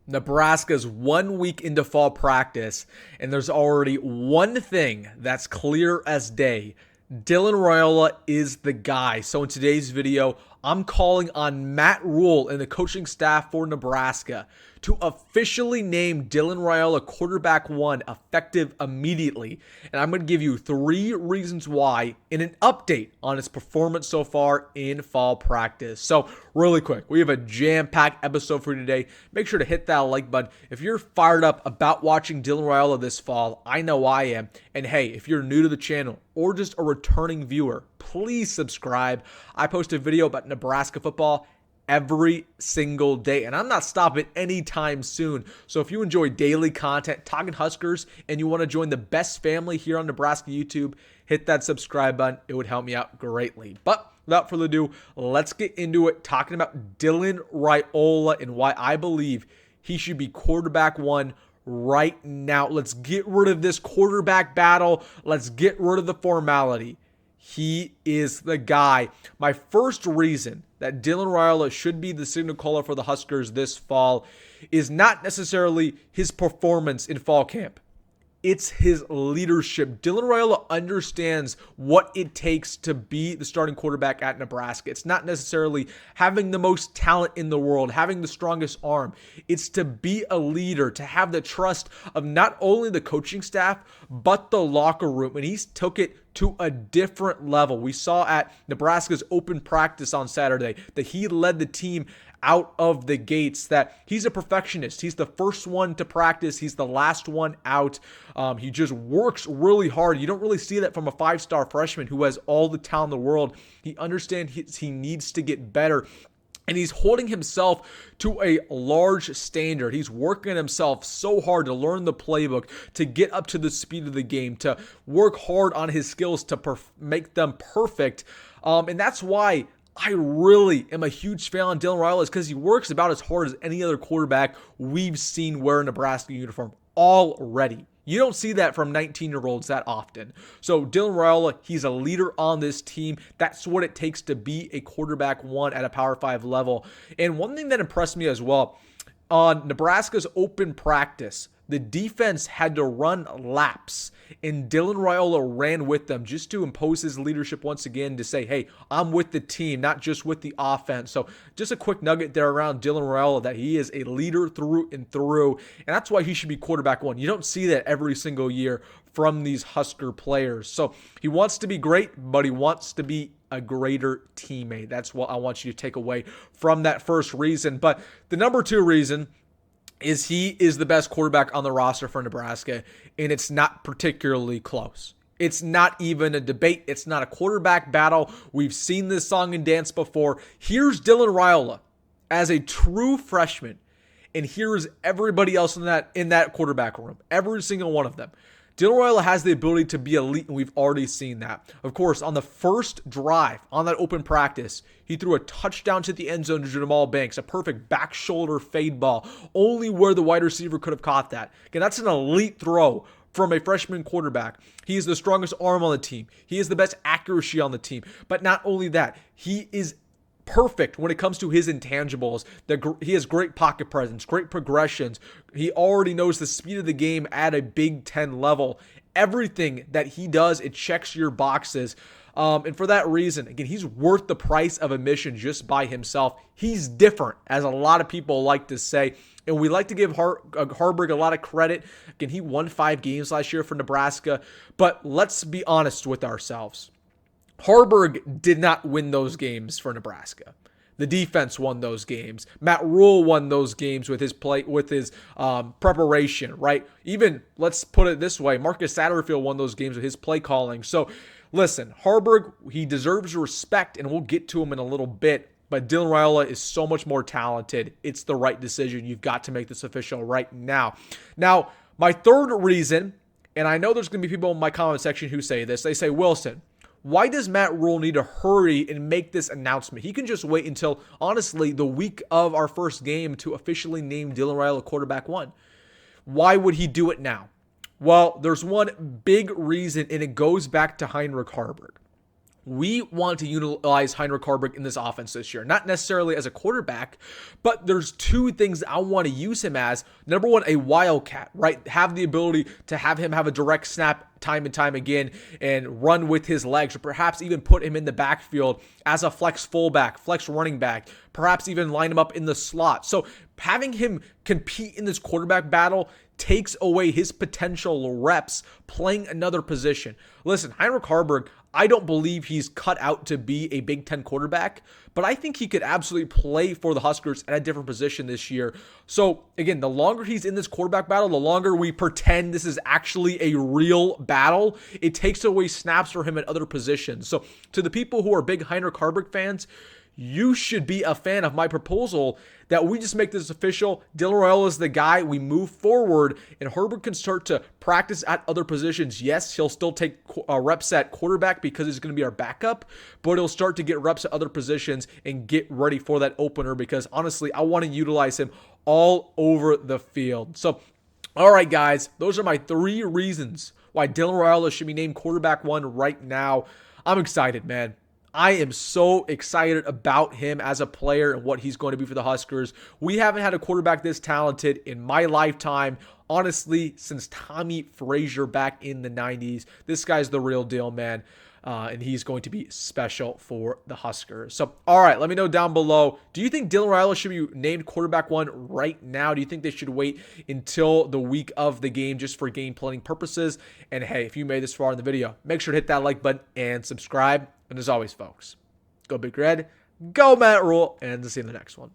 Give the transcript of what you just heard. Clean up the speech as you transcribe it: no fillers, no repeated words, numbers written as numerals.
Nebraska's 1 week into fall practice, and there's already one thing that's clear as day. Dylan Raiola is the guy. So in today's video, I'm calling on Matt Rhule and the coaching staff for Nebraska to officially name Dylan Raiola quarterback 1 effective immediately. And I'm going to give you 3 reasons why and an update on his performance so far in fall practice. So really quick, we have a jam-packed episode for you today. Make sure to hit that like button. If you're fired up about watching Dylan Raiola this fall, I know I am. And hey, if you're new to the channel or just a returning viewer, please subscribe. I post a video about Nebraska football every single day, and I'm not stopping anytime soon. So if you enjoy daily content talking Huskers and you want to join the best family here on Nebraska YouTube, hit that subscribe button. It would help me out greatly. But without further ado, let's get into it, talking about Dylan Raiola and why I believe he should be quarterback 1 right now. Let's get rid of this quarterback battle. Let's get rid of the formality. He is the guy. My first reason that Dylan Raiola should be the signal caller for the Huskers this fall is not necessarily his performance in fall camp. It's his leadership. Dylan Raiola understands what it takes to be the starting quarterback at Nebraska. It's not necessarily having the most talent in the world, having the strongest arm. It's to be a leader, to have the trust of not only the coaching staff, but the locker room. And he's took it to a different level. We saw at Nebraska's open practice on Saturday that he led the team out of the gates, that he's a perfectionist. He's the first one to practice. He's the last one out. He just works really hard. You don't really see that from a 5-star freshman who has all the talent in the world. He understands he needs to get better. And he's holding himself to a large standard. He's working himself so hard to learn the playbook, to get up to the speed of the game, to work hard on his skills to make them perfect. And that's why I really am a huge fan of Dylan Raiola, is because he works about as hard as any other quarterback we've seen wear a Nebraska uniform already. You don't see that from 19-year-olds that often. So Dylan Raiola, he's a leader on this team. That's what it takes to be a quarterback 1 at a Power 5 level. And one thing that impressed me as well, on Nebraska's open practice, the defense had to run laps, and Dylan Raiola ran with them just to impose his leadership once again, to say, hey, I'm with the team, not just with the offense. So just a quick nugget there around Dylan Raiola, that he is a leader through and through, and that's why he should be quarterback 1. You don't see that every single year from these Husker players. So he wants to be great, but he wants to be a greater teammate. That's what I want you to take away from that first reason. But the number 2 reason is he is the best quarterback on the roster for Nebraska, and it's not particularly close. It's not even a debate. It's not a quarterback battle. We've seen this song and dance before. Here's Dylan Raiola as a true freshman, and here's everybody else in that quarterback room, every single one of them. Dylan Raiola has the ability to be elite, and we've already seen that. Of course, on the first drive on that open practice, he threw a touchdown to the end zone to Jamal Banks, a perfect back shoulder fade ball, only where the wide receiver could have caught that. Again, that's an elite throw from a freshman quarterback. He is the strongest arm on the team. He is the best accuracy on the team. But not only that, he is perfect when it comes to his intangibles. He has great pocket presence, great progressions. He already knows the speed of the game at a Big Ten level. Everything that he does, it checks your boxes. And for that reason, again, he's worth the price of admission just by himself. He's different, as a lot of people like to say. And we like to give Hoiberg a lot of credit. Again, he won 5 games last year for Nebraska. But let's be honest with ourselves. Hoiberg did not win those games for Nebraska. The defense won those games. Matt Rhule won those games with his preparation, right? Even, let's put it this way, Marcus Satterfield won those games with his play calling. So, listen, Hoiberg, he deserves respect, and we'll get to him in a little bit. But Dylan Raiola is so much more talented. It's the right decision. You've got to make this official right now. Now, my third reason, and I know there's going to be people in my comment section who say this. They say, Wilson, why does Matt Rhule need to hurry and make this announcement? He can just wait until, honestly, the week of our first game to officially name Dylan Raiola quarterback 1. Why would he do it now? Well, there's one big reason, and it goes back to Heinrich Hoiberg. We want to utilize Heinrich Haarberg in this offense this year. Not necessarily as a quarterback, but there's two things I want to use him as. Number one, a wildcat, right? Have the ability to have him have a direct snap time and time again and run with his legs, or perhaps even put him in the backfield as a flex fullback, flex running back, perhaps even line him up in the slot. So having him compete in this quarterback battle takes away his potential reps playing another position. Listen, Heinrich Haarberg, I don't believe he's cut out to be a Big Ten quarterback, but I think he could absolutely play for the Huskers at a different position this year. So again, the longer he's in this quarterback battle, the longer we pretend this is actually a real battle, it takes away snaps for him at other positions. So to the people who are big Heinrich Haarberg fans, you should be a fan of my proposal that we just make this official. Dylan Raiola is the guy. We move forward, and Herbert can start to practice at other positions. Yes, he'll still take reps at quarterback because he's going to be our backup, but he'll start to get reps at other positions and get ready for that opener because, honestly, I want to utilize him all over the field. So, all right, guys, those are my 3 reasons why Dylan Raiola should be named quarterback 1 right now. I'm excited, man. I am so excited about him as a player and what he's going to be for the Huskers. We haven't had a quarterback this talented in my lifetime, honestly, since Tommy Frazier back in the 90s. This guy's the real deal, man. And he's going to be special for the Huskers. So, all right, let me know down below. Do you think Dylan Raiola should be named quarterback 1 right now? Do you think they should wait until the week of the game just for game planning purposes? And hey, if you made this far in the video, make sure to hit that like button and subscribe. And as always, folks, go Big Red, go Matt Rhule, and see you in the next one.